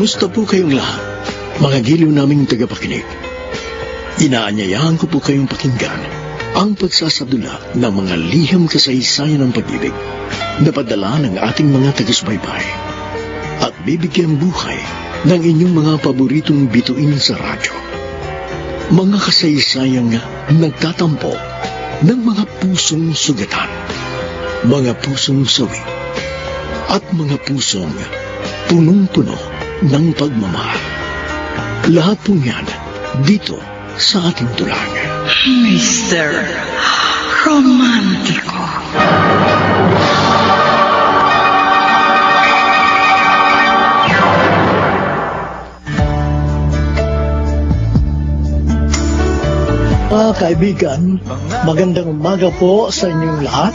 Kumusta po kayong lahat, mga giliw naming tagapakinig? Inaanyayahan ko po kayong pakinggan ang pagsasadula ng mga liham kasaysayan ng pag-ibig na padala ng ating mga taga-subaybay at bibigyan buhay ng inyong mga paboritong bituin sa radyo. Mga kasaysayang nagtatampo ng mga pusong sugatan, mga pusong sawi, at mga pusong punong-puno ng pagmamahal. Lahat po yan dito sa ating tulang. Mr. Romántico. Mga kaibigan, magandang umaga po sa inyong lahat.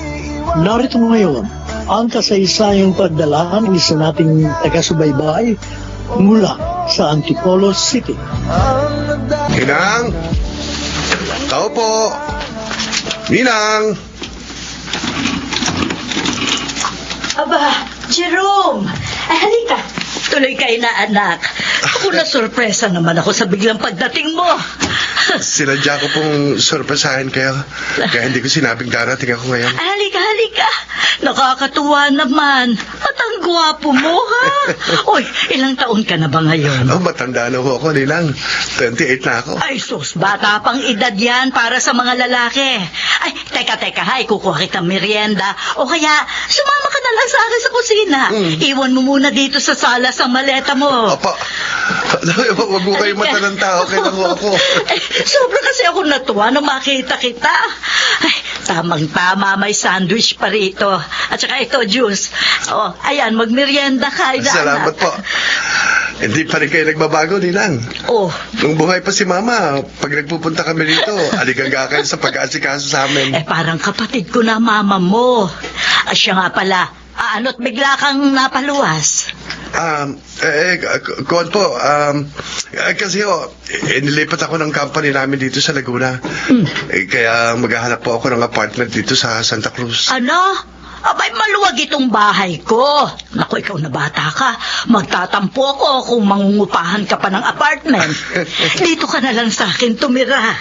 Narito ngayon ang kasaysayang pagdala ng isa nating taga-subaybay mula sa Antipolo City. Ninang! Tao po! Ninang! Aba, Jerome! Ay, halika. Tuloy kayo na, anak. Ako na sorpresa naman ako sa biglang pagdating mo. Sinadya ko pong sorpresahin kayo. Kaya hindi ko sinabing darating ako ngayon. Ay, halika. Nakakatuwa naman. At ang gwapo mo, ha? Oy, ilang taon ka na ba ngayon? Oh, matanda na ho ako, Ninang. 28 na ako. Ay, sus, bata pang edad yan para sa mga lalaki. Ay, teka, ha, ikukuha kitang merienda. O kaya, sumama ka na lang sa akin sa kusina. Iwan mo muna dito sa sala sa maleta mo. Apa, wag mo kayo mata ng tao. Kailan ho ako? Ay, sobra kasi ako natuwa nung makita kita. Ay, tamang-tama, may sandwich pa rito. At saka ito, juice. Oh, ayan, magmerienda ka. Salamat po. Hindi pa rin kayo nagbabago, Ninang. Oh. Nung buhay pa si Mama, pag nagpupunta kami rito, aligaga kayo sa pag-aasikaso sa amin. Parang kapatid ko na mama mo. Siya nga pala, ano't bigla kang napaluwas? Kuwan po, kasi inilipat ako ng company namin dito sa Laguna. Kaya maghahanap po ako ng apartment dito sa Santa Cruz. Ano? Abay, maluwag itong bahay ko. Naku, ikaw na bata ka. Magtatampo ako kung mangungupahan ka pa ng apartment. Dito ka na lang sa akin tumira.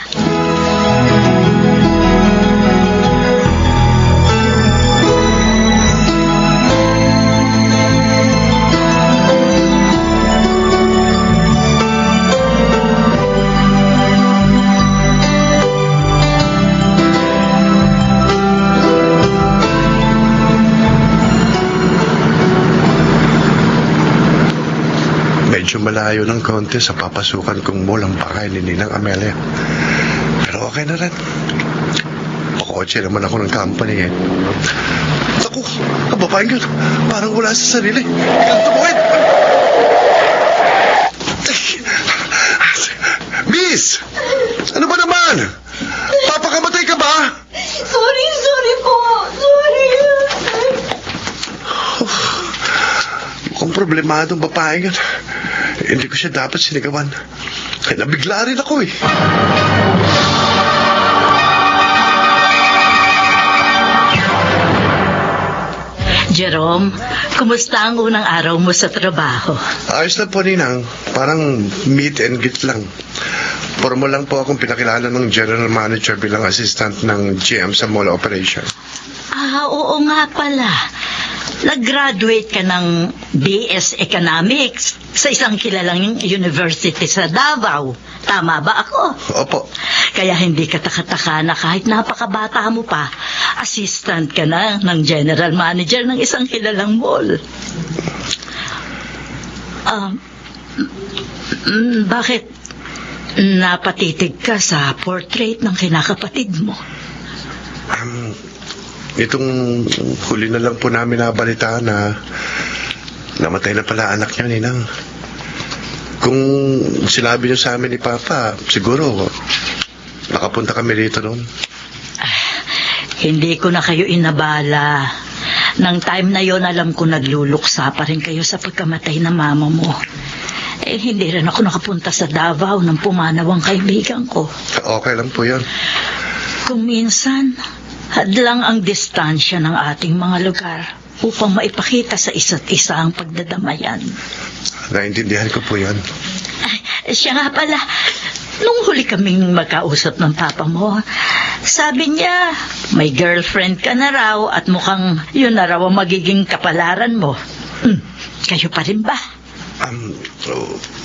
Medyo malayo ng konti sa papasukan kong mall ang bahay ni Ninang Amelia. Pero okay na rin. Pakotse naman ako ng company eh. Naku, kababaeng yun. Parang wala sa sarili. Biglang tumuhin. Miss! Ano ba naman? Papakamatay ka ba? Sorry po. Sorry. Mukhang problemadong babaeng yun. Hindi ko siya dapat sinigawan. Kaya nabigla rin ako eh. Jerome, kumusta ang unang araw mo sa trabaho? Ayos na po, Ninang. Parang meet and greet lang. Formal lang po akong pinakilala ng general manager bilang assistant ng GM sa mall operation. Oo nga pala. Nag-graduate ka ng BS Economics sa isang kilalang university sa Davao. Tama ba ako? Opo. Kaya hindi ka takataka na kahit napakabata mo pa, assistant ka na ng general manager ng isang kilalang mall. Bakit napatitig ka sa portrait ng kinakapatid mo? Itong huli na lang po namin nabalitaan na namatay na pala anak niya, Ninang. Kung sinabi niyo sa amin ni Papa, siguro nakapunta kami rito noon. Hindi ko na kayo inabala. Nang time na yon, alam ko nagluluksa pa rin kayo sa pagkamatay ng mama mo. Hindi rin ako nakapunta sa Davao nang pumanaw ang kaibigan ko. Okay lang po yun. Kung minsan, hadlang ang distansya ng ating mga lugar upang maipakita sa isa't isa ang pagdadamayan. Naintindihan ko po yan. Siya nga pala, nung huli kaming magkausap ng papa mo, sabi niya, may girlfriend ka na raw at mukhang yun na raw ang magiging kapalaran mo. Kayo pa rin ba?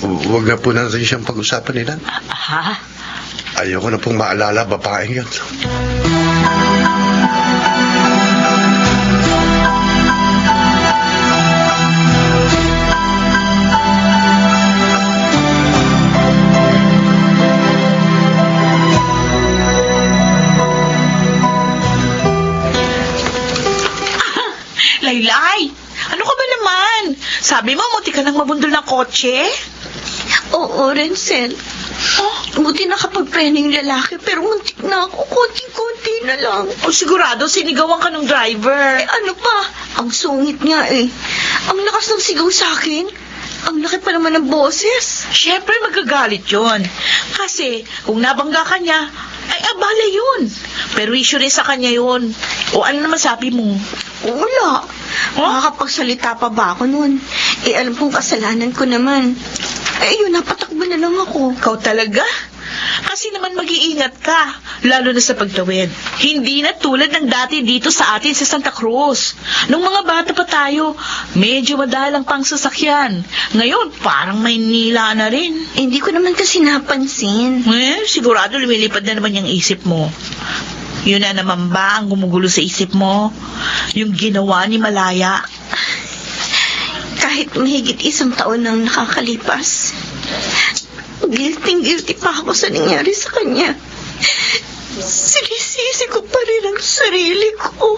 Huwag na po natin siyang pag-usapan nila. Ha? Ayoko na pong maalala babaeng yun. Laylay, ano ka ba naman? Sabi mo, muti ka nang mabundol ng kotse? Oo, Renzel. Buti nakapagpreno yung lalaki, pero muntik na ako. Konti-konti na lang. O sigurado, sinigawan ka ng driver. Ano pa? Ang sungit nga eh. Ang lakas ng sigaw sa akin. Ang laki pa naman ng boses. Siyempre magagalit yon. Kasi kung nabangga ka niya, ay abala yun. Pero issue rin sa kanya yun. O ano naman sabi mo? Wala. Makakapagsalita pa ba ako nun? Eh, alam kong kasalanan ko naman. Eh, yun, napatakbo na lang ako. Ikaw talaga? Kasi naman mag-iingat ka, lalo na sa pagtawid. Hindi na tulad ng dati dito sa atin sa Santa Cruz. Nung mga bata pa tayo, medyo madalang pang sasakyan. Ngayon, parang may nila na rin. Eh, hindi ko naman kasi napansin. Sigurado lumilipad na naman yung isip mo. Yun na naman ba ang gumugulo sa isip mo? Yung ginawa ni Malaya? Kahit mahigit 1 taon nang nakakalipas, guilty pa ako sa nangyari sa kanya. Sinisisi ko pa rin ang sarili ko.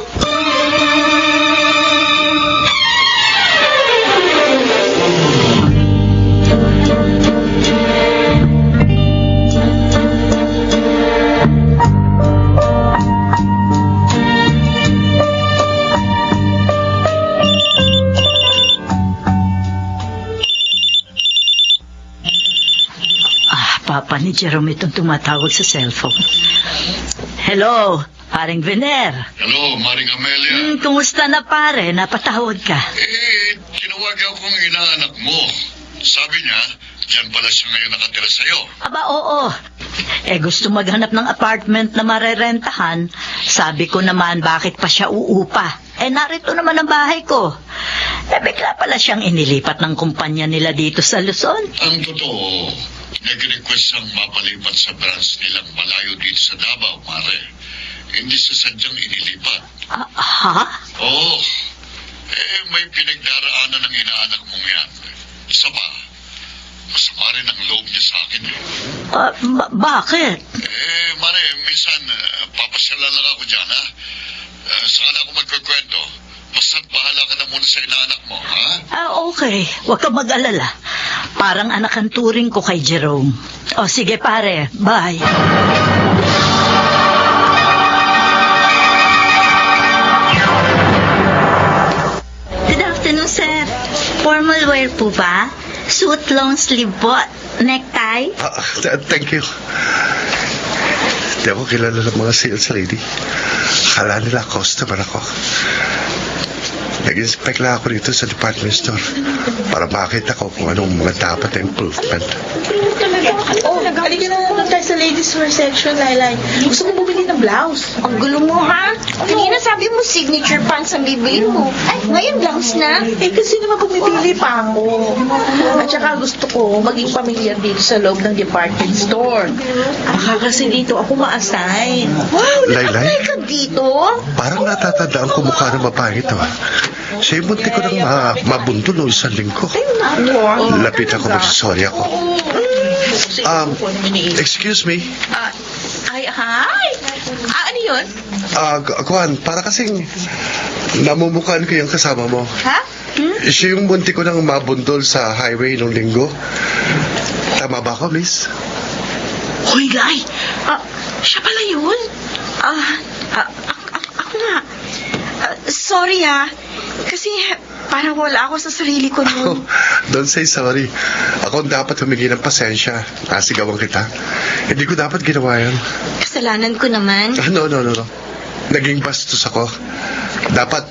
Papa ni Jerome itong tumatawag sa cellphone. Hello, paring Vener. Hello, Maring Amelia. Kumusta na pare? Napatawag ka. Tinawag ako ng inaanak mo. Sabi niya, dyan pala siya ngayon nakatira sa'yo. Aba, oo. Gusto maghanap ng apartment na marerentahan. Sabi ko naman, bakit pa siya uupa? Narito naman ang bahay ko. Bigla pala siyang inilipat ng kumpanya nila dito sa Luzon. Ang totoo, nag-request ang mapalipat sa branch nilang malayo dito sa Davao, Mare. Hindi sa sadyang inilipat. Ha? Oo. May pinagdaraanan ng inaanak mong yan. Isa pa, masama rin ang loob niya sa akin. Bakit? Mare, minsan, papasyalan lang ako dyan, ha? Saka na ako magkukwento. Basta't bahala ka na muna sa inaanak mo, ha? Okay. Huwag ka mag-alala. Parang anak ang turing ko kay Jerome. Sige pare. Bye. Good afternoon, sir. Formal wear po ba? Suit, long sleeve po. Necktie? Thank you. Hindi ako kilala ng mga sales lady. Akala nila customer ako. Nag-inspect lang ako dito sa department store para makita ko kung anong mga dapat na improvement. Halika na naman tayo sa ladies wear section, Laylay. Gusto ko bumili ng blouse. Ang gulo mo, ha? Kanina sabi mo signature pants ang bibili mo. Ay, ngayon blouse na. Kasi naman pumipili pa ako. At saka gusto ko maging pamilyar dito sa loob ng department store. Baka kasi dito ako ma-assign. Wow, Laylay? naka-apply ka dito? Parang natatandaan ko mukha ng babae ito. Siya yung munti ko nang mabundol noong 1 linggo. Lapit ako, magsasorry ako. Excuse me. Ay, hi. Ano yun? Kuhan, para kasing namumukhaan ko yung kasama mo. Ha? Siya yung munti ko nang mabundol sa highway noong linggo. Tama ba ako, miss? Hoy, Lay. Siya pala yun? Ako nga. Sorry, ha? Kasi parang wala ako sa sarili ko Oh, noon. don't say sorry. Ako ang dapat humingi ng pasensya. Nasigawan kita. Hindi ko dapat ginawa yan. Kasalanan ko naman. No. Naging bastos ako. Dapat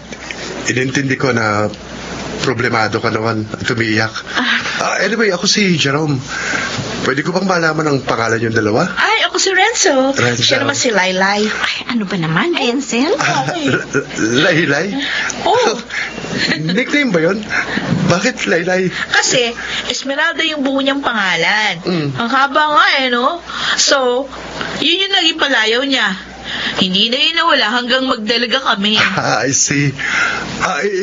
inintindi ko na problemado ka naman at umiiyak. Anyway, ako si Jerome. Pwede ko bang malaman ang pangalan yung dalawa? Ay, ako si Renzo. Renzo. Siya naman si Laylay. Ay, ano ba naman, Denzel? Laylay? Oh. Nickname ba yun? Bakit Laylay? Kasi, Esmeralda yung buo niyang pangalan. Ang haba nga no? So, yun yung naging palayaw niya. Hindi na yun nawala hanggang magdalaga kami. I see.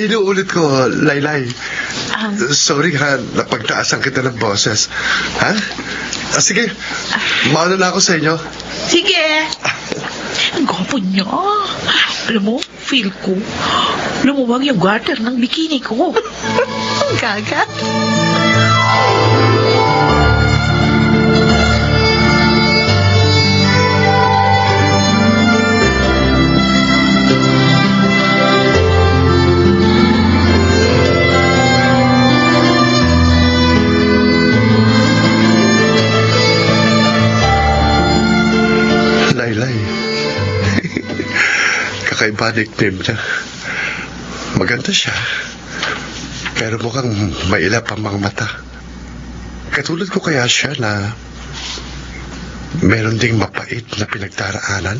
Inuulit ko, Laylay. Sorry ha, napagtaasan kita ng boses. Ha? Sige, mauna na ako sa inyo. Sige. Ang gwapo niya. Alam mo, feel ko, lumuwag yung garter ng bikini ko. Ang gaga. Laylay. Kakaiba nickname niya. Maganda siya. Pero mukhang mailap ang mga mata. Katulad ko kaya siya na meron ding mapait na pinagdaraanan.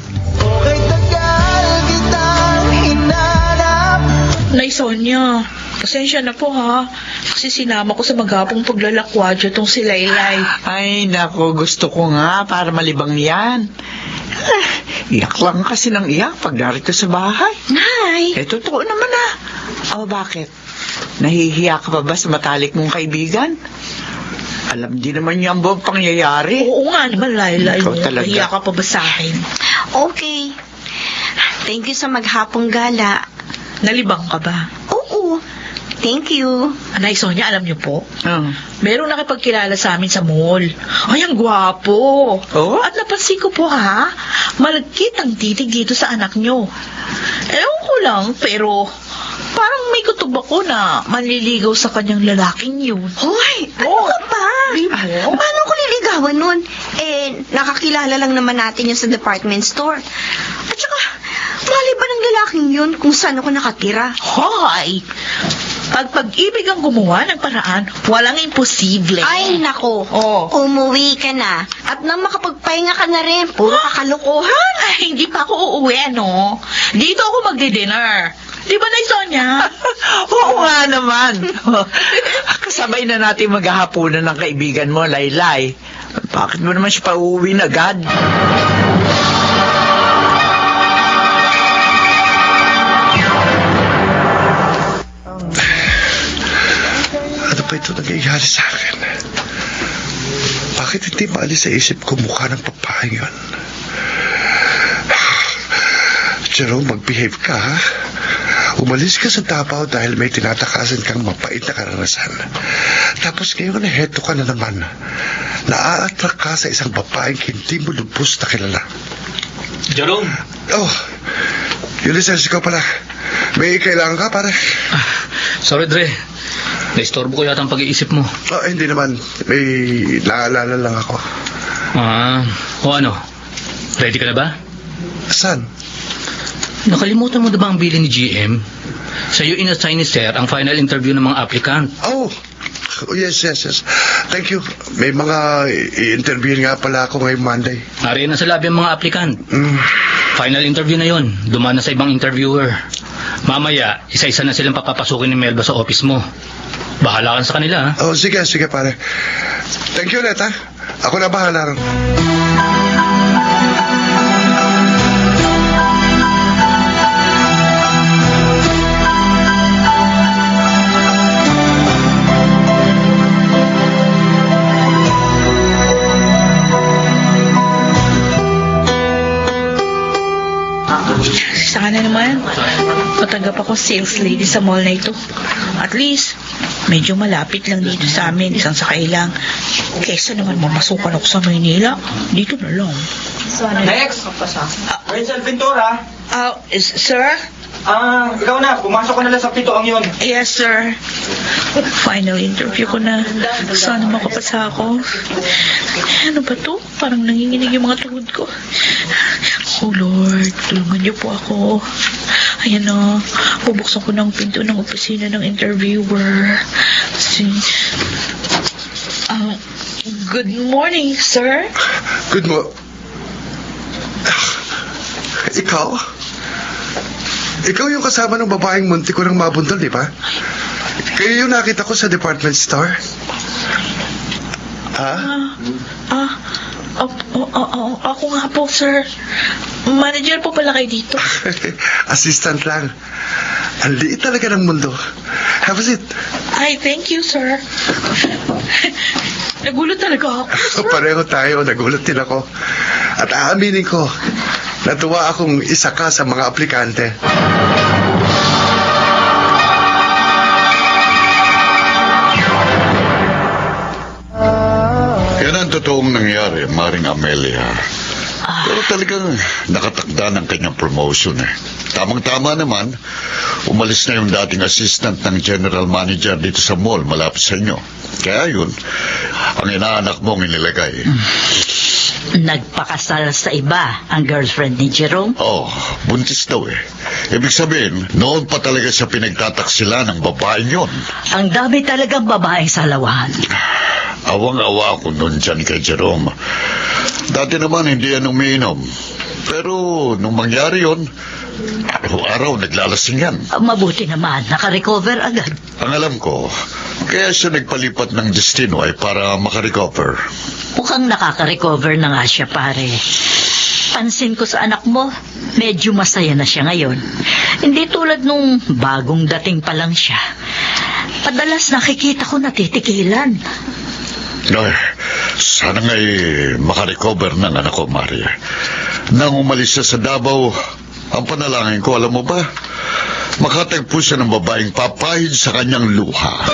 Nay Sonia, pasensya na po ha. Kasi sinama ko sa magapong paglalakwadyo tong si Laylay. Ay, nako, gusto ko nga para malibang yan. Iyak lang kasi ng iyak pag narito sa bahay. Nay! Totoo naman ah. O bakit? Nahihiya ka pa ba sa matalik mong kaibigan? Alam din naman niya ang buong pangyayari. Oo nga naman, Laylay. Ikaw talaga. Nahiya ka pa ba sa akin? Okay. Thank you sa maghapong gala. Nalibang ka ba? Oo. Thank you. Nay Sonia, alam niyo po, Oh. merong nakipagkilala sa amin sa mall. Ay, ang gwapo. Oh? At napansin ko po ha, malagkit ang titig dito sa anak niyo. Ewan ko lang, pero parang may kutob ako na manliligaw sa kanyang lalaking yun. Hoy! Ano ka ba? Paano ko liligawan nun? Nakakilala lang naman natin yun sa department store. At saka, mali ba ng lalaking yun kung saan ako nakatira? Hoy! Pag pag-ibig ang gumawa ng paraan, walang imposible. Ay, nako. Oh. Umuwi ka na. At nang makapagpahinga ka na rin, puro kakalokohan. Ay, hindi pa ako uuwi, no? Dito ako magdi-dinner. Di ba, Nay Sonia? Oo nga naman. Kasabay na natin maghahaponan ng kaibigan mo, Laylay. Bakit mo naman siya pauuwiin agad? Ano pa ito nangyayari sa akin? Bakit hindi maalis sa isip ko mukha ng babaeng yun? Jerome, mag-behave ka, ha? Umalis ka sa Davao dahil may tinatakasan kang mapait na karanasan. Tapos ngayon na heto ka na naman. Naa-attract ka sa isang babaeng hindi mo lubos na kilala. Jerome, Oh, Ulysses, ikaw pala. May kailangan ka, pare? sorry Dre. Naistorbo ko yata ang pag-iisip mo. Oh, hindi naman. May naalala lang ako. O ano? Ready ka na ba? Saan? Nakalimutan mo na ba ang bilin ni GM? Sa'yo inassign ni Sir ang final interview ng mga applicant. Oh, yes. Thank you. May mga i-interview nga pala ako ngayong Monday. Ariyan na sa labi ang mga applicant. Final interview na yon. Dumaan na sa ibang interviewer. Mamaya, isa-isa na silang papapasukin ni Melba sa office mo. Bahala ka sa kanila, ha? Oh, sige, pare. Thank you, Net, ha? Ako na bahala ron. Sana naman, matanggap ako sales lady sa mall na ito. At least, medyo malapit lang dito sa amin, isang sakay lang. Kesa naman mamasukan ako sa Maynila, dito na lang. Next! Renzel Ventura. Sir? Ikaw na. Pumasok ka na lang sa pitoang yun. Yes, sir. Final interview ko na. Sana makapasa ako. Ano ba to? Parang nanginginig yung mga tuhod ko. Oh, Lord, tulungan niyo po ako. Ayan na, bubuksan ko ng pinto ng opisina ng interviewer. Good morning, sir. Good mo... Ikaw? Ikaw yung kasama ng babaeng munti ko nang mabundol, di ba? Kayo yung nakita ko sa department store? Ha? Ako nga po, sir. Manager po pala kayo dito. Assistant lang. Ang liit talaga ng mundo. Have a seat. Ay, thank you, sir. Nagulat talaga ako, sir. Pareho tayo, nagulat din ako. At aaminin ko, natuwa akong isa ka sa mga aplikante. Yan ang totoong nangyari, Maring Amelia. Pero talagang nakatakda ng kanyang promotion eh. Tamang-tama naman, umalis na yung dating assistant ng general manager dito sa mall malapit sa inyo. Kaya yun, ang inaanak mong inilagay. Nagpakasal sa iba ang girlfriend ni Jerome? Oh, buntis daw eh. Ibig sabihin, noon pa talaga siya pinagtataksila ng babaeng yon. Ang dami talagang babaeng salawahan. Awang-awa ako noon dyan kay Jerome. Dati naman hindi yan umiinom. Pero nung mangyari yon, araw-araw naglalasing yan. Mabuti naman, nakarecover agad. Ang alam ko, kaya siya nagpalipat ng destino ay para makarecover. Mukhang nakaka-recover na nga siya, pare. Pansin ko sa anak mo, medyo masaya na siya ngayon. Hindi tulad nung bagong dating pa lang siya. Padalas nakikita ko natitikilan. Ay, sana nga'y makarecover ng anak ko, Maria. Nang umalis siya sa Davao, ang panalangin ko, alam mo ba? Makatagpo siya ng babaeng papahid sa kanyang luha.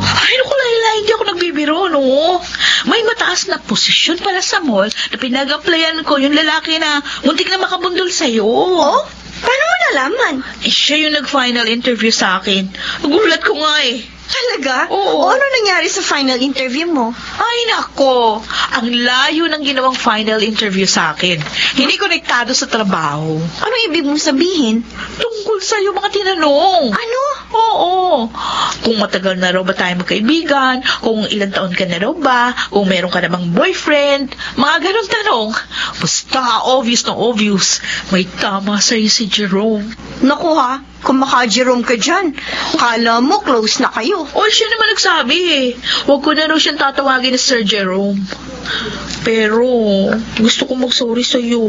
Ay, naku, Laila, hindi ako nagbibiro, no? May mataas na posisyon pala sa mall na pinag-applyan ko yung lalaki na muntik na makabundol sa'yo. Oh? Paano mo nalaman? Siya yung nag-final interview sa akin. Nagulat ko nga eh. Talaga? Oo. O ano nangyari sa final interview mo? Ay, nako. Ang layo ng ginawang final interview sa akin. Hindi konektado sa trabaho. Ano ibig mong sabihin? Tungkol sa'yo mga tinanong. Ano? Oo. Kung matagal na raw ba tayo magkaibigan, kung ilang taon ka na raw ba, kung meron ka namang boyfriend, mga ganong tanong. Basta obvious na obvious. May tama sa'yo si Jerome. Naku ha, kung maka-Jerome ka dyan, kala mo close na kayo. O, siya naman nagsabi eh. Huwag ko na raw siyang tatawagin na Sir Jerome. Pero, gusto ko mag-sorry sa'yo.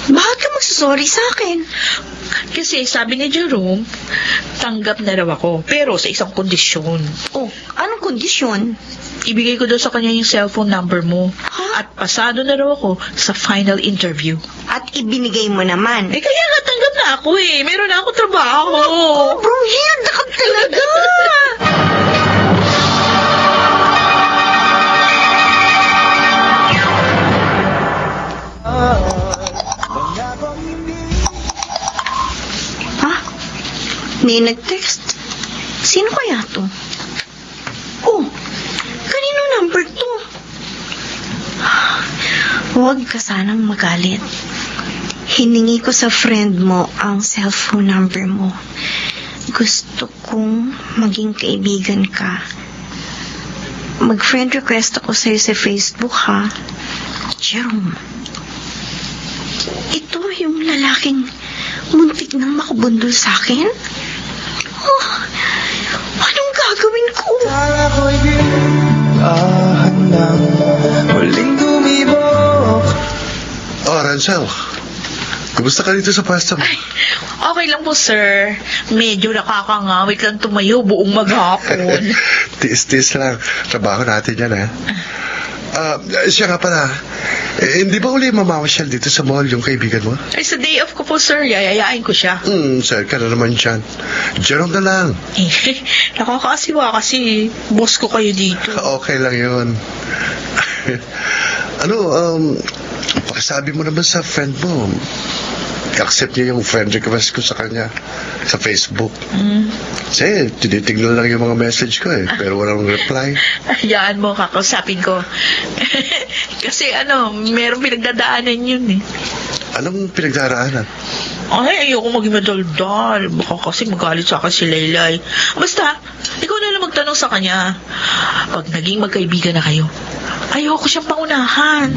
Bakit ka magsasorry sa akin? Kasi sabi ni Jerome, tanggap na raw ako, pero sa isang kondisyon. Oh, anong kondisyon? Ibigay ko daw sa kanya yung cellphone number mo. At pasado na raw ako sa final interview. At ibinigay mo naman. Eh, kaya nga tanggap na ako eh. Meron na ako trabaho. Oh, bruhid ka talaga! Ha? May nag-text? Sino kaya to? Oh, kanino number to? Huwag ka sanang magalit. Hiningi ko sa friend mo ang cellphone number mo. Gusto kong maging kaibigan ka. Mag-friend request ako sa'yo sa Facebook, ha? Jerome. Ito yung lalaking muntik nang makabundol sa akin? Oh, anong gagawin ko? Oh, Ransel. Kumusta ka dito sa pwesto mo? Okay lang po, sir. Medyo nakakangawit lang tumayo buong maghapon. Tiis-tiis lang. Trabaho natin yan, ha? Siya nga pala. Hindi ba uli mamamasyal dito sa mall yung kaibigan mo? Ay, sa day off ko po, sir. Yayayain ko siya. Sir ka na naman dyan. Jerome na lang. Eh, nakakaasiwa kasi boss ko kayo dito. Okay lang yun. Pakisabi mo naman sa friend mo. accept niya yung friend request ko sa kanya sa Facebook. Kasi tinitignan lang yung mga message ko pero walang reply. Hayaan mo, kakausapin ko. Kasi meron pinagdadaanan yun eh. Anong pinagdaraanan? Ay, ayoko maging madaldal. Baka kasi magalit sa akin si Laylay. Basta, ikaw na lang magtanong sa kanya. Pag naging magkaibigan na kayo, ayoko siyang pangunahan.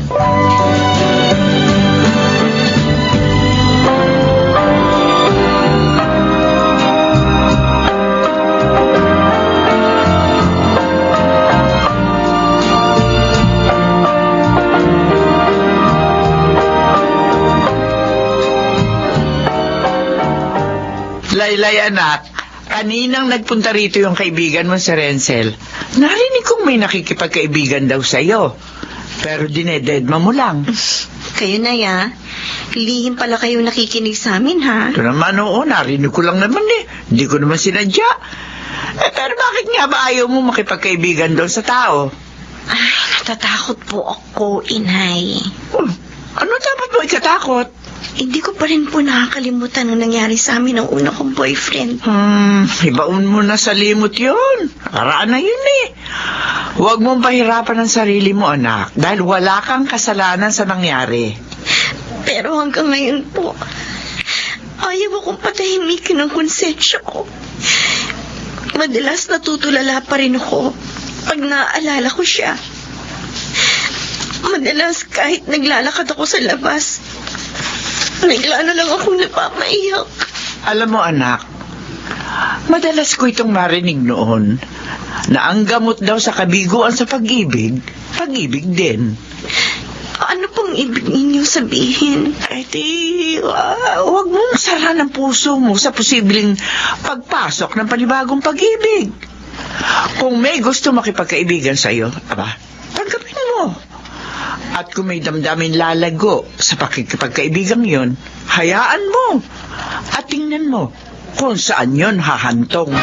Laylay, anak, kaninang nagpunta rito yung kaibigan mo si Renzel. Narinig kong may nakikipagkaibigan daw sa'yo. Pero dinededma mo lang. Kayo na ya. Lihim pala kayo nakikinig sa amin, ha? Ito naman, oo, narinig ko lang naman eh. Hindi ko naman sinadya. Pero bakit nga ba ayaw mo makipagkaibigan daw sa tao? Ay, natatakot po ako, inay. Ano dapat mo ikatakot? Hindi ko pa rin po nakakalimutan ang nangyari sa amin ng una kong boyfriend. Ibaon mo na sa limot yun. Karaan na yun eh. Huwag mong pahirapan ang sarili mo, anak, dahil wala kang kasalanan sa nangyari. Pero hanggang ngayon po, ayaw akong patahimikin ang konsensya ko. Madalas natutulala pa rin ako pag naaalala ko siya. Madalas kahit naglalakad ako sa labas, bigla na lang akong napapaiyak. Alam mo, anak, madalas ko itong marinig noon na ang gamot daw sa kabiguan sa pag-ibig, pag-ibig din. Ano pong ibig ninyong sabihin? Eh di, huwag mong sara ng puso mo sa posibleng pagpasok ng panibagong pag-ibig. Kung may gusto makipagkaibigan sa'yo, tanggapin mo. At kung may damdamin lalago sa pakikipagkaibigan yon, hayaan mo. At tingnan mo kung saan yon hahantong.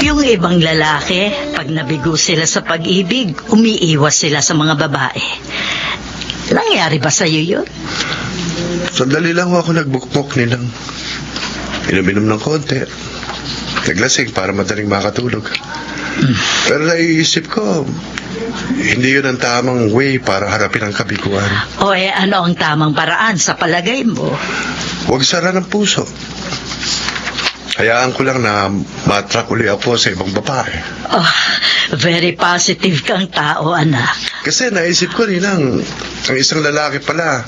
Yung ibang lalaki, pag nabigo sila sa pag-ibig, umiiwas sila sa mga babae. Nangyari ba sa'yo yun? Sandali lang ako nagbukmok nilang. Inom-inom ng konti. Naglasing para madaling makatulog. Pero naiisip ko, hindi yun ang tamang way para harapin ang kabiguan. O ano ang tamang paraan sa palagay mo? Huwag sara ng puso. Hayaan ko lang na matrak uli ako sa ibang babae. Oh, very positive kang tao, anak. Kasi naisip ko rin ang isang lalaki pala,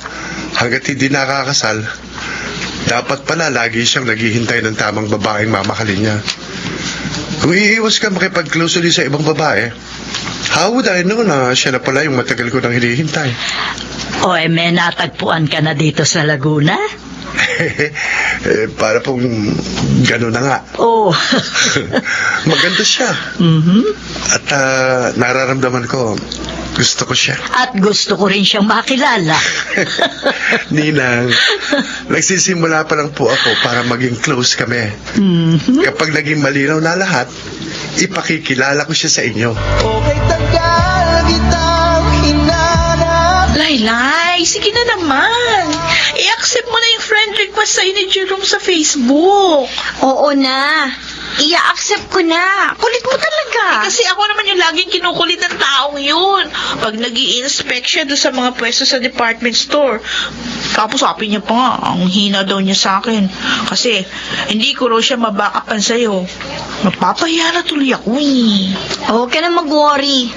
hanggat hindi nakakasal, dapat pala lagi siyang naghihintay ng tamang babaeng mamahalin niya. Kung iiwas ka makipag-close ulit sa ibang babae, how would I know na siya na pala yung matagal ko nang hinihintay? O may natagpuan ka na dito sa Laguna? Para pong gano'n na nga. Oh. Maganda siya. At nararamdaman ko, gusto ko siya. At gusto ko rin siyang makilala. Ninang, nagsisimula pa lang po ako para maging close kami. Kapag naging malinaw na lahat, ipakikilala ko siya sa inyo. Okay, tagal kitang hinanap. Laylay, sige na naman. I-accept mo na yung friend request sa'yo ni Jerome sa Facebook. Oo na. I-accept ko na. Kulit mo talaga. Kasi ako naman yung laging kinukulit ng taong yun. Pag nag-i-inspect siya doon sa mga pwesto sa department store. Tapos sabi niya pa nga, ang hina daw niya sa akin. Kasi hindi ko raw siya mabackupan sa'yo. Mapapahiya na tuloy ako eh. Huwag ka na mag-worry.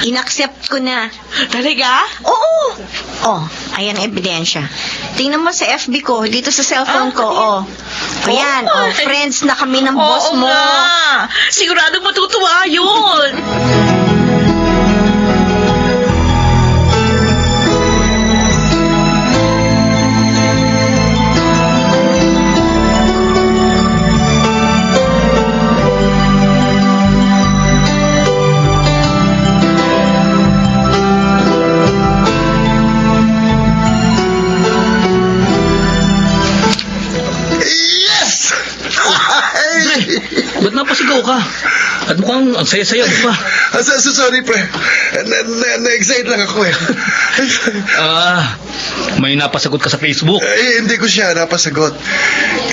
In-accept ko na. Talaga? Oo. Oh, ayan ang ebidensya. Tingnan mo sa FB ko, dito sa cellphone ko. Oh. Ayan, friends na kami ng boss Oo mo. nga. Siguradong matutuwa yun. Yes! Ba't napasigaw ka? At mukhang ang saya-saya mo pa. Sorry, pre. Na-excite lang ako eh. May napasagot ka sa Facebook. Hindi ko siya napasagot.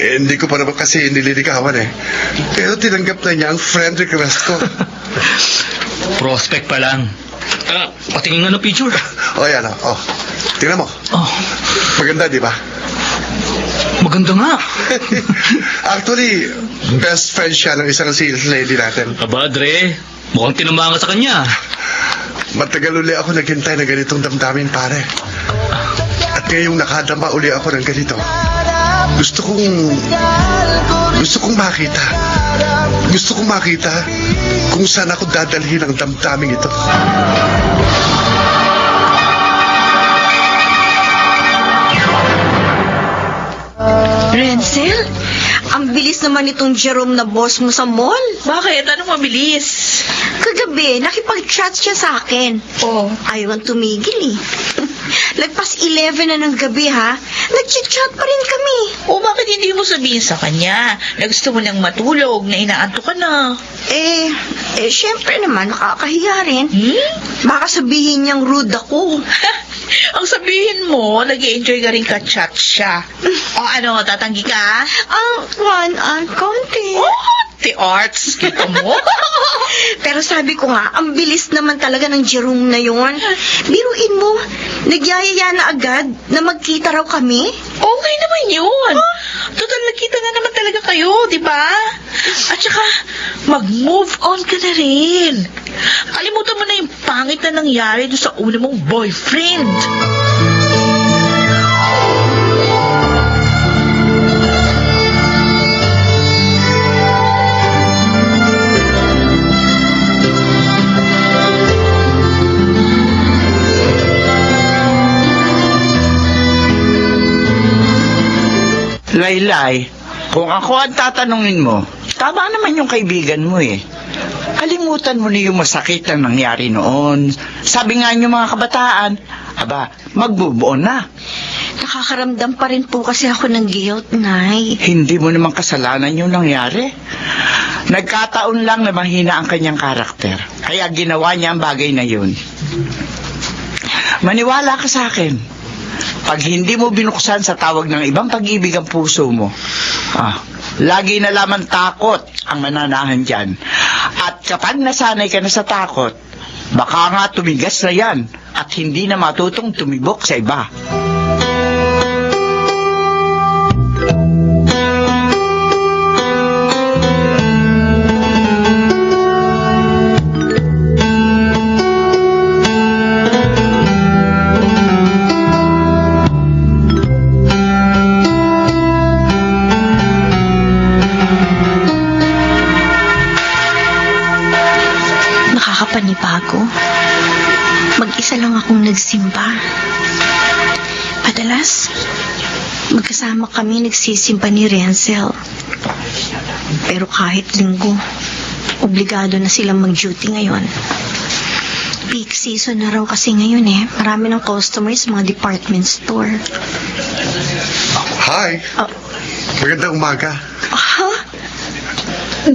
Hindi ko pa naman kasi nililigawan eh. Pero tinanggap na niya ang friend request ko. Prospect pa lang. Patingin nga ng picture. Yan o. Tingnan mo. Maganda, di ba? Maganda nga. Actually, best friend siya ng isang sales lady natin. Aba, Dre. Mukhang tinumanga sa kanya. Matagal uli ako naghintay ng ganitong damdamin, pare. At ngayong nakadama uli ako ng ganito, gusto kong makita. Gusto kong makita kung saan ako dadalhin ang damdaming ito. Renzel, ang bilis naman itong Jerome na boss mo sa mall. Bakit? Anong mabilis? Kagabi, nakipag-chat siya sa akin. Ayaw ang tumigil eh. Lagpas 11 na ng gabi ha. Nag-chat pa rin kami. Bakit hindi mo sabihin sa kanya na gusto mo nang matulog, na inaanto ka na? Syempre naman, nakakahiya rin. Baka sabihin niyang rude ako. Ang sabihin mo, nag-i-enjoy ka rin ka-chat siya. Tatanggi ka? Konti. The arts, kita mo? Pero sabi ko nga, ang bilis naman talaga ng Jerome na yun. Biruin mo, nagyayaya na agad na magkita raw kami. Okay naman yun. Total, nagkita nga naman talaga kayo, di ba? At saka, mag-move on ka na rin. Kalimutan mo na yung pangit na nangyari doon sa una mong boyfriend. Laylay, kung ako ang tatanungin mo, tama naman yung kaibigan mo eh. Kalimutan mo na yung masakit na nangyari noon. Sabi nga niyo mga kabataan, mag-move on na. Nakakaramdam pa rin po kasi ako ng guilt, Nay. Hindi mo naman kasalanan yung nangyari. Nagkataon lang na mahina ang kanyang karakter. Kaya ginawa niya ang bagay na yun. Maniwala ka sa akin. Pag hindi mo binuksan sa tawag ng ibang pag-ibig ang puso mo, lagi na lamang takot ang mananahan dyan. At kapag nasanay ka na sa takot, baka nga tumigas na yan at hindi na matutong tumibok sa iba. Nakakapanibago. Mag-isa lang akong nagsimba. Madalas, magkasama kami nagsisimba ni Renzel. Pero kahit linggo, obligado na silang mag-duty ngayon. Peak season na raw kasi ngayon eh. Marami ng customers sa mga department store. Hi. Magandang umaga.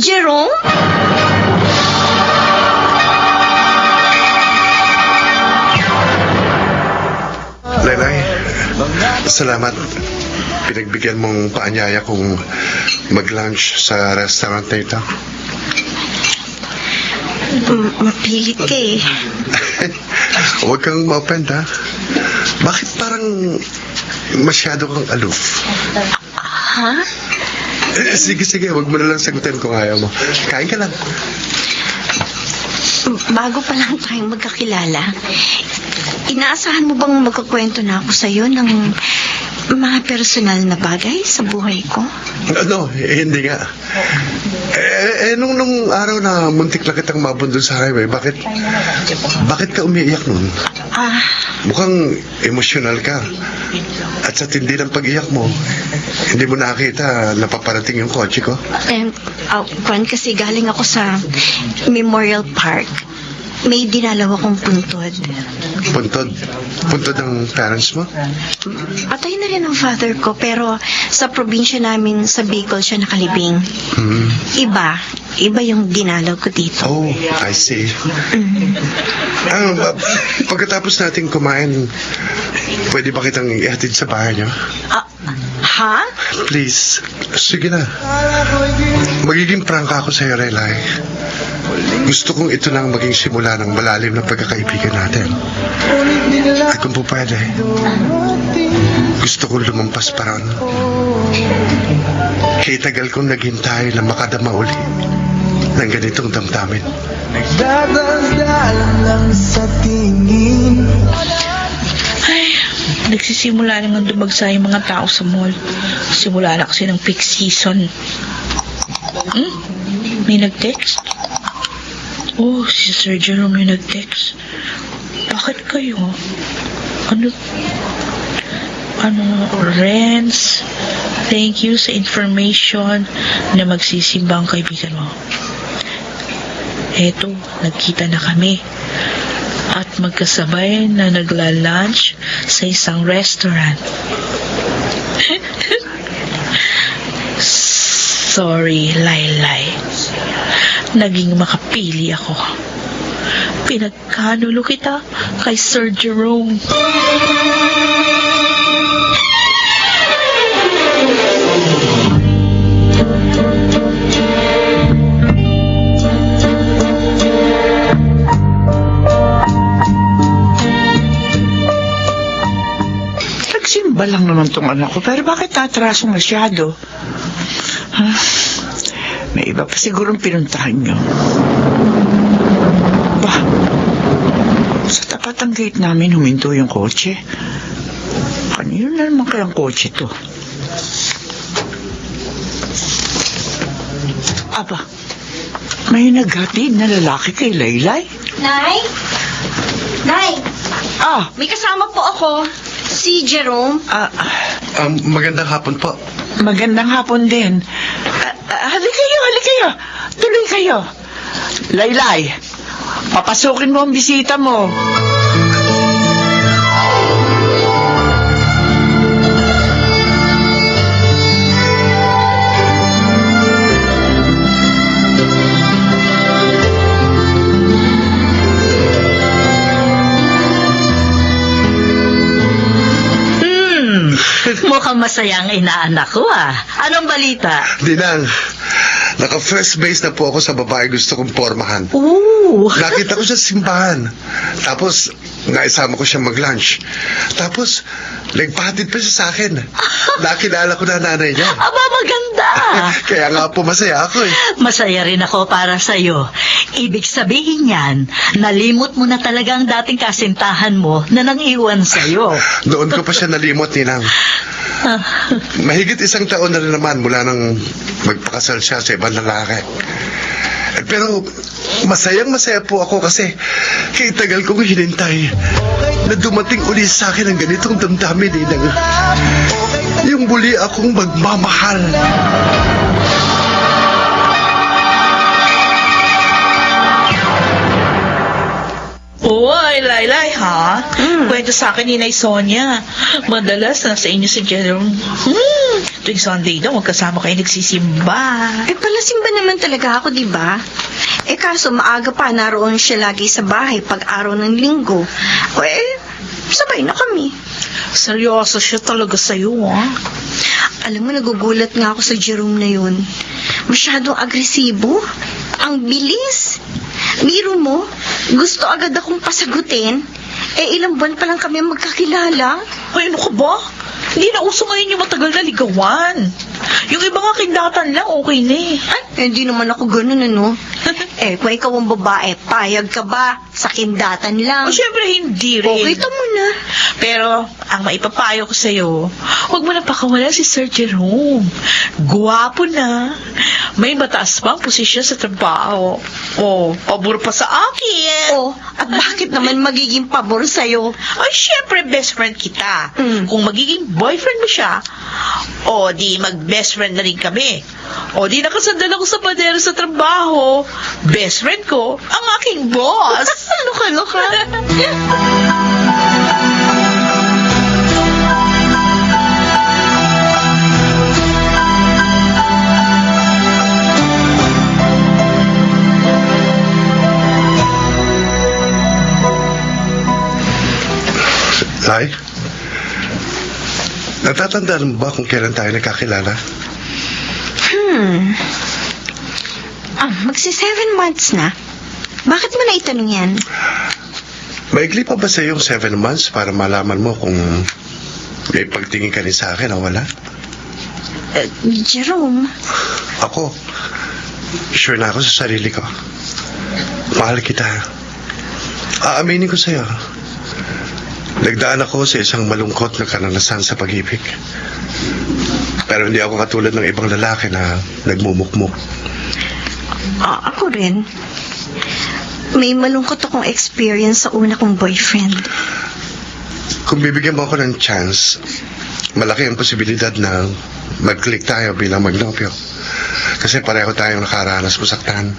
Jerome? Laylay, salamat. Pinagbigyan mong paanyaya kung mag-lunch sa restaurant na ito. Mapilit ka eh. Huwag kang ma-offend, ha? Bakit parang masyado kang aloof? Ha? Sige, huwag mo na lang sagutin kung ayaw mo. Kain ka lang. Bago pa lang tayong magkakilala, inaasahan mo bang magkukwento na ako sa'yo ng mga personal na bagay sa buhay ko? No, hindi nga. Nung araw na muntik na kitang mabundol sa highway, bakit ka umiiyak nun? Mukhang emosyonal ka. At sa tindi ng pag-iyak mo, hindi mo nakita na paparating yung kotse ko? Kasi galing ako sa Memorial Park. May dinalaw akong puntod. Puntod? Puntod ng parents mo? Patay na rin ang father ko, pero sa probinsya namin sa Bicol siya nakalibing. Iba, Iba yung dinalaw ko dito. Oh, I see. Pagkatapos natin kumain, pwede ba kitang ihatid sa bahay niyo? Ha? Please. Sige na. Magiging prangka ako sa'yo, Relay. Gusto kong ito lang maging simula ng malalim na pagkakaibigan natin. At kung po pwede, gusto kong lumampas pa ron. Kaya tagal kong naghintay na makadama uli ng ganitong damdamin. Nagdadasdal lang sa tingin. Ay, nagsisimula nang dumagsa yung mga tao sa mall. Simula na kasi ng peak season. May nag-text? Oh, si Sir Jerome yung nag-text. Bakit kayo? Renz, thank you sa information na magsisimba ang kaibigan mo. Eto, nagkita na kami. At magkasabay na nagla-lunch sa isang restaurant. Sorry, Laylay. Naging makapili ako. Pinagkanulo kita kay Sir Jerome. Nagsimba lang naman tong anak ko, pero bakit tatraso masyado? May iba pa sigurong pinuntahan nyo. Bah, sa tapat ang gate namin huminto yung kotse. Kanino na naman kayang kotse to? Aba, may naghatid na lalaki kay Laylay? Nay? Nay, Ah, may kasama po ako. Si Jerome. Magandang hapon po. magandang hapon din. Halika kayo. Tuloy kayo. Laylay, papasukin mo ang bisita mo. Mukhang masaya ang inaanak ko Anong balita? Dinang, naka-first base na po ako sa babae gusto kong pormahan. Ooh. Nakita ko siya sa simbahan. Tapos, naisama ko siya mag-lunch. Tapos, nagpahatid pa siya sa akin. Nakilala ko na nanay niya. Aba, maganda. Kaya nga po masaya ako Masaya rin ako para sa'yo. Ibig sabihin yan, nalimot mo na talaga ang dating kasintahan mo na nang iwan sa'yo. Noon ko pa siya nalimot, Ninang. Mahigit 1 taon na rin naman mula nang magpakasal siya sa ibang lalaki. Pero masayang-masaya po ako kasi kay tagal kong hinintay na dumating uli sa akin ang ganitong damdamin, Ninang. Yung muli akong magmamahal. Oy, Laylay, ha? Kwento sa akin ni Nay Sonia. Madalas nasa inyo si Jerome. Tuwing Sunday daw, magkasama kayo nagsisimba. Palasimba naman talaga ako, di ba? Kaso maaga pa naroon siya lagi sa bahay pag araw ng linggo. Sabay na kami. Seryoso siya talaga sa'yo, ha? Alam mo, nagugulat nga ako sa Jerome na yun. Masyadong agresibo. Ang bilis. Biro mo, gusto agad akong pasagutin. Ilang buwan pa lang kami magkakilala. Ay, ano ka ba? Hindi na uso ngayon yung matagal na ligawan. Yung iba nga kindatan lang, okay na Hindi naman ako ganun, ano? Kung ikaw ang babae, payag ka ba? Sa kindatan lang. Siyempre hindi rin. Kita mo na. Pero, ang maipapayo ko sa'yo, huwag mo na pakawalan si Sir Jerome. Guwapo na. May mataas pang posisyon sa trabaho. Pabor pa sa akin. At bakit naman magiging pabor sa'yo? Ay, syempre, best friend kita. Kung magiging boyfriend mo siya, di mag-best friend na rin kami. Di nakasandal ako sa padero sa trabaho. Best friend ko, ang aking boss. Luka-luka. Lai? Natatandaan mo ba kung kailan tayo nagkakilala? Magsi 7 months na. Bakit mo na itanong yan? Maigli pa ba sa yung 7 months para malaman mo kung may pagtingin ka rin sa akin o wala? Jerome, Ako, sure na ako sa sarili ko. Mahal kita. Aaminin ko sa'yo. Nagdaan ako sa isang malungkot na karanasan sa pag-ibig. Pero hindi ako katulad ng ibang lalaki na nagmumukmuk. ako rin. May malungkot akong experience sa una kong boyfriend. Kung bibigyan mo ako ng chance, malaki ang posibilidad na mag-click tayo bilang magnopyo. Kasi pareho tayong nakaranas masaktan.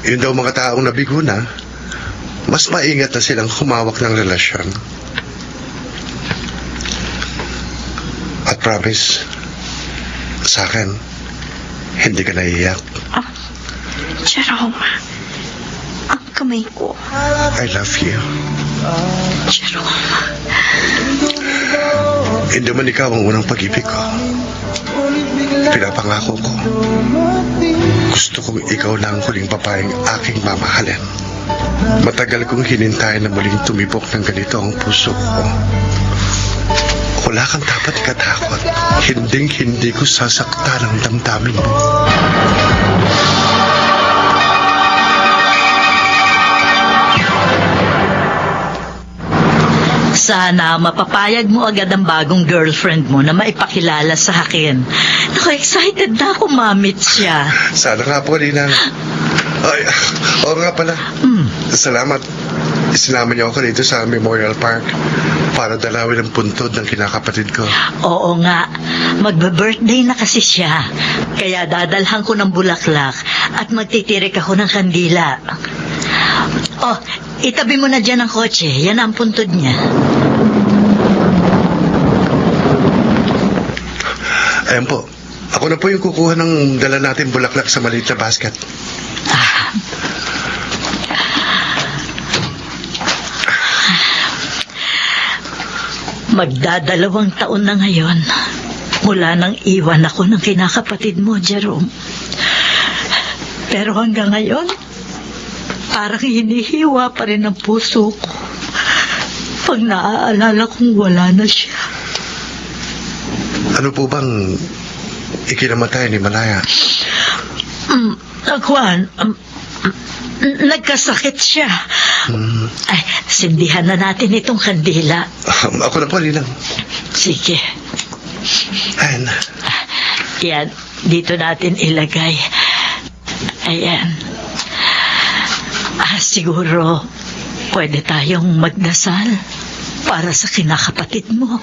Yun daw mga taong nabigo na, mas maingat na silang humawak ng relasyon. At promise, sa akin, hindi ka naiiyak. Jerome, ang kamay ko. I love you. Jerome. Hindi man ikaw ang unang pag-ibig ko. Pinapangako ko. Gusto kong ikaw na ang huling babaeng aking mamahalin. Matagal kong hinintay na muling tumibok ng ganito ang puso ko. Wala kang dapat ikatakot. Hinding-hindi ko sasaktan ang damdamin mo. Sana mapapayag mo agad ang bagong girlfriend mo na maipakilala sa akin. Naku, excited na ako mamit siya. Sana nga po, Ninang. Ay, oo nga pala. Salamat. Isinama niyo ako dito sa Memorial Park para dalawin ang puntod ng kinakapatid ko. Oo nga, magbe-birthday na kasi siya. Kaya dadalhan ko ng bulaklak at magtitirik ako ng kandila. Oh, itabi mo na dyan ang kotse. Yan ang puntod niya. Ayan po. Ako na po yung kukuha ng dala natin bulaklak sa maliit na basket. Magdadalawang taon na ngayon mula nang iwan ako ng kinakapatid mo, Jerome. Pero hanggang ngayon, parang hinihiwa pa rin ang puso ko pag naaalala kong wala na siya. Ano po bang ikinamatay ni Malaya? Juan, nagkasakit siya. Ay, sindihan na natin itong kandila. Ako na po, Ninang. Sige. Ayan. Yan, dito natin ilagay. Ayan. Siguro, pwede tayong magdasal para sa kinakapatid mo.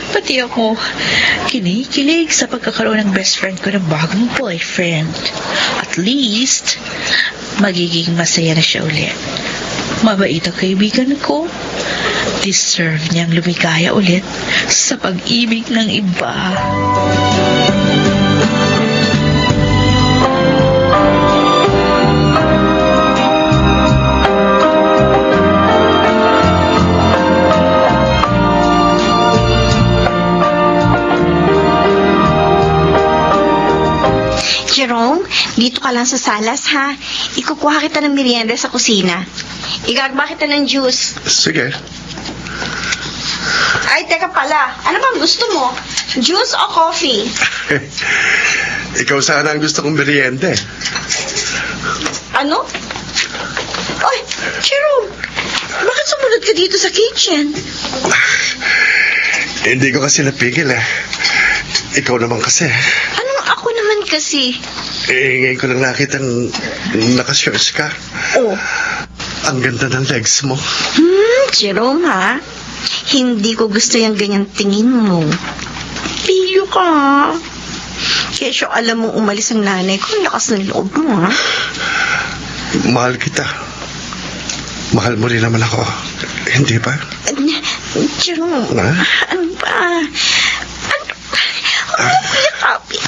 Pati ako, kinikilig sa pagkakaroon ng best friend ko ng bagong boyfriend. At least, magiging masaya na siya ulit. Mabait ang kaibigan ko. Deserve niyang lumigaya ulit sa pag-ibig ng iba. Jerome, dito ka lang sa salas, ha? Ikukuha kita ng merienda sa kusina. Igagba kita ng juice. Sige. Ay, teka pala. Ano bang gusto mo? Juice o coffee? Ikaw sana ang gusto kong merienda. Ano? Ay, Jerome, bakit sumunod ka dito sa kitchen? Hindi ko kasi napigil Ikaw naman kasi. Anong ako naman kasi? Ngayon ko lang nakitang nakashorts ka. Oh. Ang ganda ng legs mo. Jerome, ha? Hindi ko gusto yung ganyang tingin mo. Piyo ka. Kesyo, alam mo umalis ang nanay ko. Ang lakas ng loob mo, ha? Mahal kita. Mahal mo rin naman ako. Hindi ba? Jerome, Ha? ano ba? Ano ba yakapin?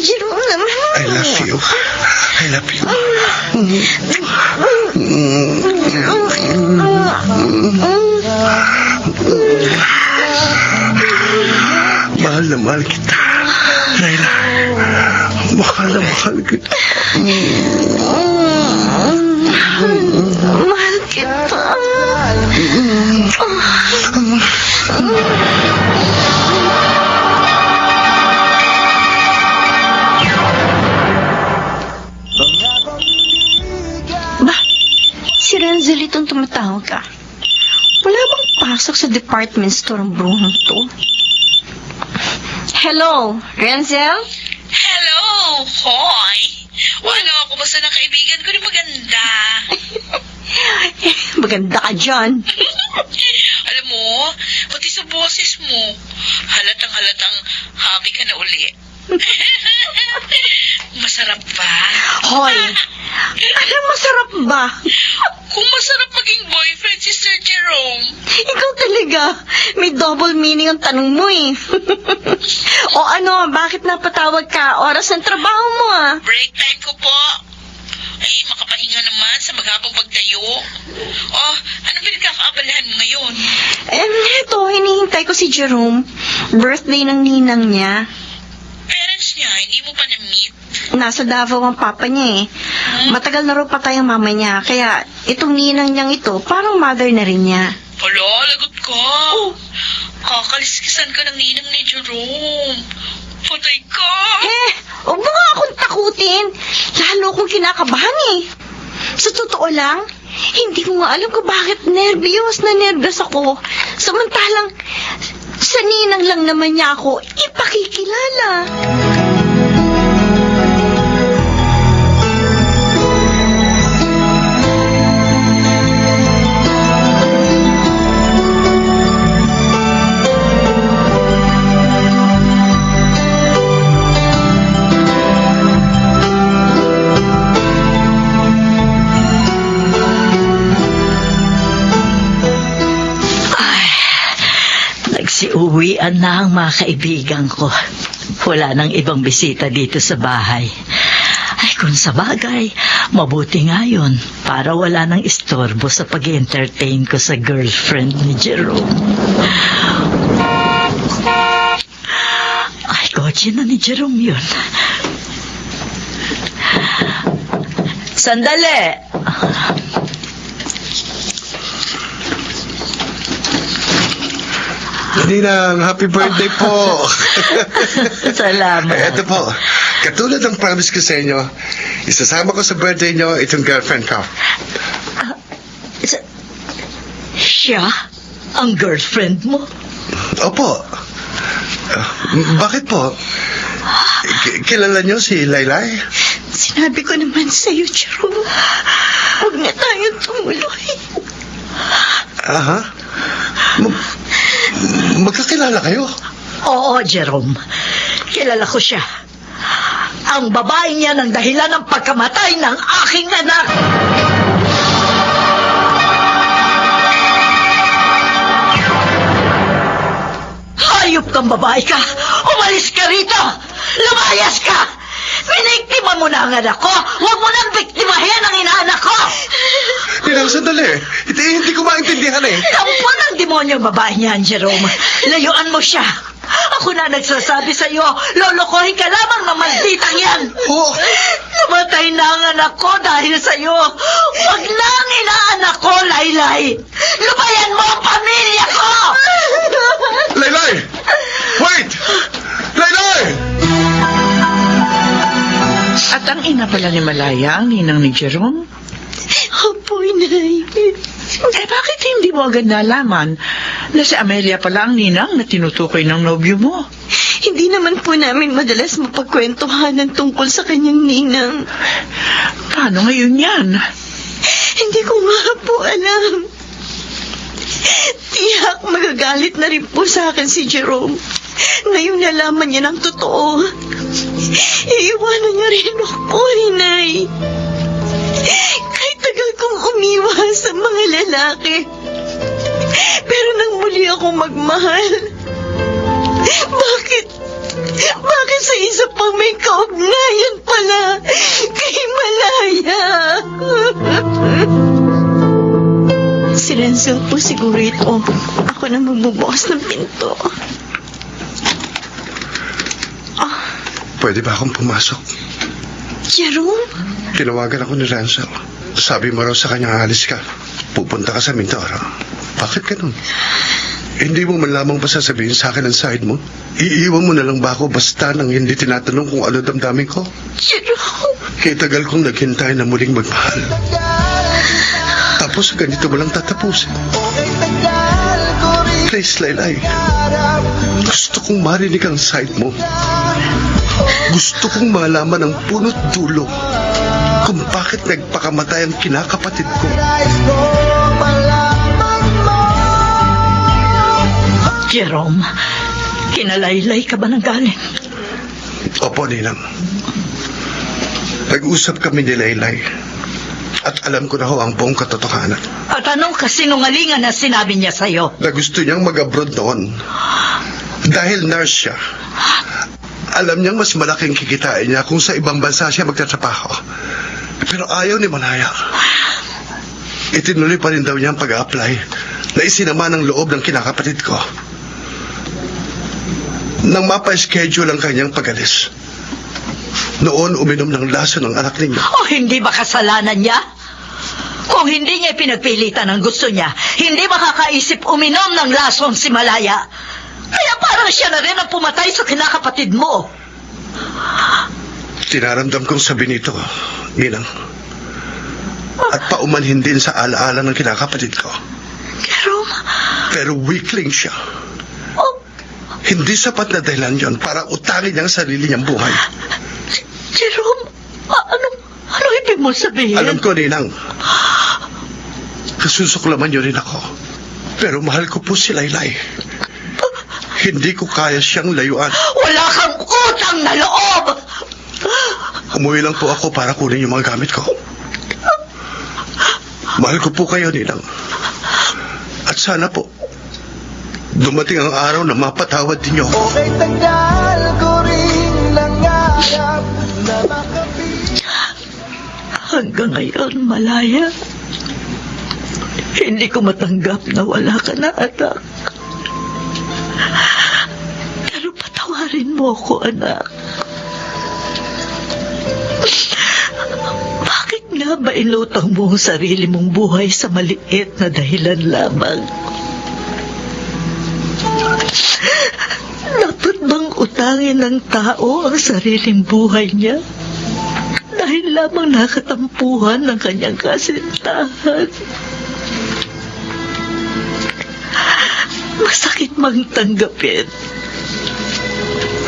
Jerome naman. I love you. I love you. Mahal na mahal kita. Layla. Mahal na mahal kita. Mahal kita. Ba, si Renzel itong tumatawag ka. Wala bang pasok sa department store ang bruhang to? Hello, Renzel? Hello! Hoy! Wala ako basta ng kaibigan ko na maganda. Maganda ka dyan. Alam mo, pati sa boses mo, halatang happy ka na uli. Masarap ba? Hoy, ano masarap ba? Kung masarap maging boyfriend si Sir Jerome. Ikaw talaga. May double meaning ang tanong mo eh. O ano, bakit napatawag ka? Oras ng trabaho mo ah. Break time ko po. Ay, makapahinga naman sa maghabang pagtayo. Oh, ano pinagkakaabalahan mo ngayon? Eto, hinihintay ko si Jerome. Birthday ng ninang niya. Parents niya, hindi mo pa na-meet? Nasa Davao ang papa niya eh. Matagal na raw patay ang mama niya. Kaya itong ninang niyang ito, parang mother na rin niya. Hala, lagot ka. Kakaliskisan ka ng ninang ni Jerome. Patay ka. Huwag mo nga akong takutin. Lalo akong kinakabahan eh. Sa totoo lang, hindi ko nga alam kung bakit nervyos ako. Samantalang, sa ninang lang naman niya ako ipakikilala. Nagsiuwian na ang mga kaibigan ko. Wala nang ibang bisita dito sa bahay. Ay, kung sa bagay, mabuti nga yun para wala nang istorbo sa pag-entertain ko sa girlfriend ni Jerome. Ay, kotse na ni Jerome yun. Sandali! Ninang, happy birthday po. Salamat. Ito po, katulad ng promise ko sa inyo, isasama ko sa birthday nyo itong girlfriend ko. Siya? Ang girlfriend mo? Opo. Bakit po? Kilala nyo si Laylay? Sinabi ko naman sa'yo, Jerome. Huwag na tayong tumuloy. Aha. Magkakilala kayo? Oo, Jerome. Kilala ko siya. Ang babae niya ng dahilan ng pagkamatay ng aking anak. Hayop kang babae ka! Umalis ka rito! Lumayas ka! Biniktima mo na ang anak ko! Huwag mo nang biktimahin ang inaanak ko! Ninang, sandali. Hindi ko maintindihan eh. Tampo ng demonyo babae niyan, Jerome. Layuan mo siya. Ako na nagsasabi sa iyo, lolokohin ka lamang ng malditang yan. Oh. Namatay na ang anak ko dahil sa iyo. Huwag na ang inaanak ko, Laylay. Lubayan mo ang pamilya ko! Laylay! Wait! Laylay! At ang ina pala ni Malaya, ang ninang ni Jerome? Opo, inay. Bakit hindi mo agad nalaman na si Amelia pala ang ninang na tinutukoy ng nobyo mo? Hindi naman po namin madalas mapagkwentuhanan tungkol sa kanyang ninang. Paano ngayon yan? Hindi ko nga po alam. Tiyak magagalit na rin po sa akin si Jerome. Ngayon nalaman niya ng totoo. Iiwanan niyo rin ako, Inay. Kahit tagal kong umiwas sa mga lalaki. Pero nang muli akong magmahal, bakit sa isa pang may kaugnayan pala kay Malaya? Si Renzel po siguro ito. Ako na magbubukas ng pinto. Pwede ba akong pumasok? Jerome? Tinawagan ako ni Renzel. Sabi mo raw sa kanya, alis ka. Pupunta ka sa Mindoro. Bakit ganun? Hindi mo man lamang pa sasabihin sa akin ang side mo? Iiwan mo na lang ba ako basta nang hindi tinatanong kung ano damdamin ko? Jerome? Kaya tagal kong naghintay na muling magmahal. Tapos ganito mo lang tatapusin. Please, Laylay. Gusto kong marinig ang side mo. Gusto kong malaman ang punot dulo kung bakit nagpakamatay ang kinakapatid ko. Jerome, kinalaylay ka ba ng galing? Opo, Ninang. Nag-usap kami ni Laylay at alam ko na ho ang buong katotohanan. At anong kasinungalingan na sinabi niya sa'yo? Na gusto niyang mag-abroad noon. Dahil nurse siya. Alam niyang mas malaking kikitain niya kung sa ibang bansa siya magtatrabaho. Pero ayaw ni Malaya. Itinuloy pa rin daw niya ang pag-a-apply na isinama ng loob ng kinakapatid ko. Nang mapa-schedule ang kanyang pag-alis, noon uminom ng laso ng anak ninyo. O hindi ba kasalanan niya? Kung hindi niya pinagpilitan ang gusto niya, hindi makakaisip uminom ng lasong si Malaya. Kaya parang siya na rin ang pumatay sa kinakapatid mo. Tinaramdam kong sabi nito, Ninang. At paumanhin din sa alaala ng kinakapatid ko. Jerome? Pero weakling siya. Oh, Hindi sapat na dahilan yon para utangin niya ang sarili niyang buhay. Jerome, ano ibig mo sabihin? Alam ko, Ninang. Kasusuklaman niyo rin ako. Pero mahal ko po si Laylay. Hindi ko kaya siyang layuan. Wala kang utang na loob! Umuwi lang po ako para kunin yung mga gamit ko. Mahal ko po kayo, Ninang. At sana po, dumating ang araw na mapatawad din niyo ako. Okay, tagal ko rin nangarap na Hanggang ngayon, Malaya, hindi ko matanggap na wala ka na, anak. Pero patawarin mo ako, anak. Bakit nga ba inutang mo ang sarili mong buhay sa maliit na dahilan lamang? Dapat bang utangin ng tao ang sariling buhay niya? Dahil lamang nakatampuhan ng kanyang kasintahan. Masakit mang tanggapin.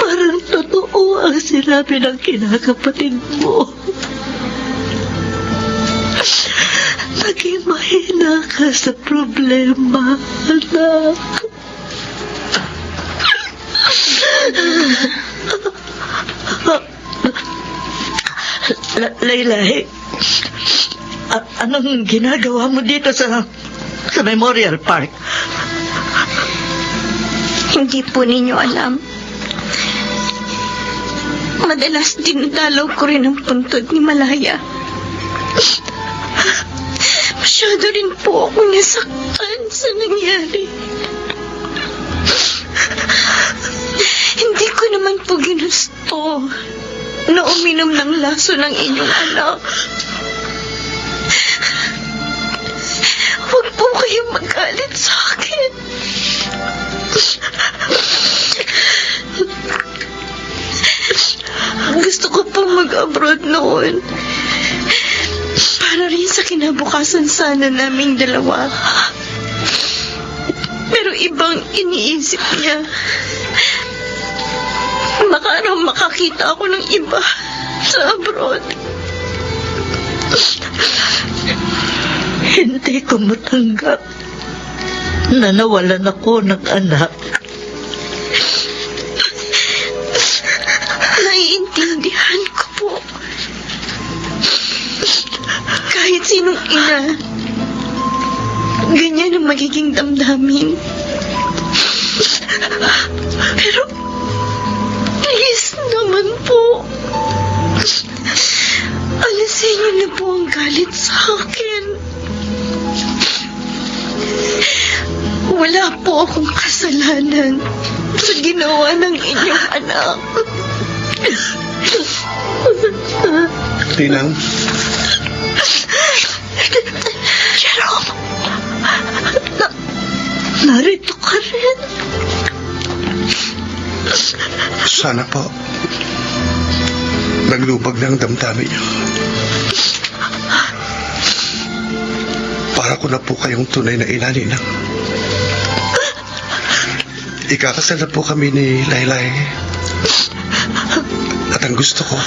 Parang totoo ang sinabi ng kinakapatid mo. Naging mahina ka sa problema, anak. Laylay, anong ginagawa mo dito sa Memorial Park? Hindi po ninyo alam. Madalas dinadalaw ko rin ang puntod ni Malaya. Masyado rin po ako nasaktan sa nangyari. Hindi ko naman po ginusto na uminom ng laso ng inyong anak. Huwag po kayong magalit sa akin. Gusto ko po mag-abroad noon. Para rin sa kinabukasan sana naming dalawa. Pero ibang iniisip niya. Baka raw makakita ako ng iba sa abroad. Hindi ko matanggap na nawalan ako ng anak. Naiintindihan nung ina. Ganyan ang magiging damdamin. Pero, please naman po. Alisin niyo na po ang galit sa akin. Wala po akong kasalanan sa ginawa ng inyong anak. Tinang, Jerome, narito ka rin. sana po naglubag ng damdamin niyo. Para ko na po kayong tunay na ina, Ninang. Ikakasal na po kami ni Laylay. At ang gusto ko,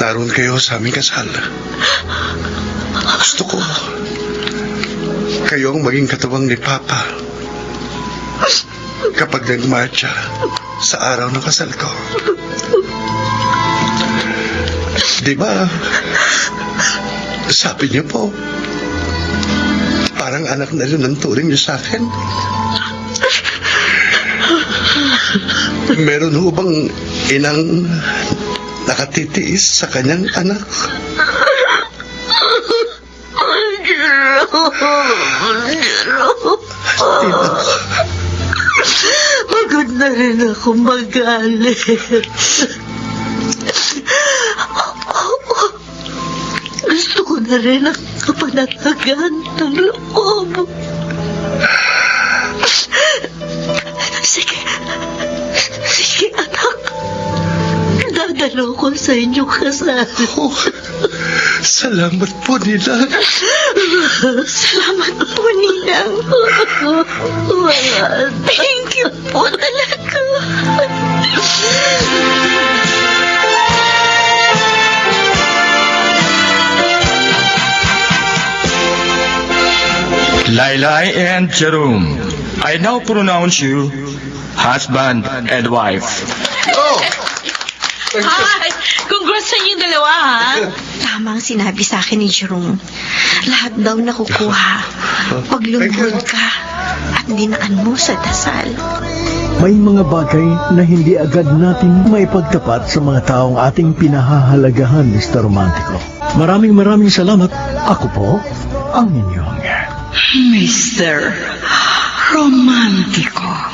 naroon kayo sa aming kasal. Gusto ko, kayo ang maging katuwang ni Papa kapag nagmarcha sa araw ng kasal ko. Di ba? Sabi niyo po, parang anak na rin ang turing niyo sa akin. Meron ho bang inang nakatitiis sa kanyang anak? Tinang, Pagod na rin ako magalit. Gusto ko na rin ang kapanatagan ng loob. Sige, anak. Dadalo ko sa inyong kasal. salamat po, Ninang. Salamat po, Ninang. Thank you po talaga. Laylay and Jerome, I now pronounce you husband and wife. Hi! Congrats sa inyo dalawa, ha? Tama ang sinabi sa akin ni Jerome. Lahat daw nakukuha pag lumuhod ka at dinaan mo sa dasal. May mga bagay na hindi agad natin maipagtapat sa mga taong ating pinahahalagahan, Mr. Romantico. Maraming salamat. Ako po ang inyong Mr. Romantico.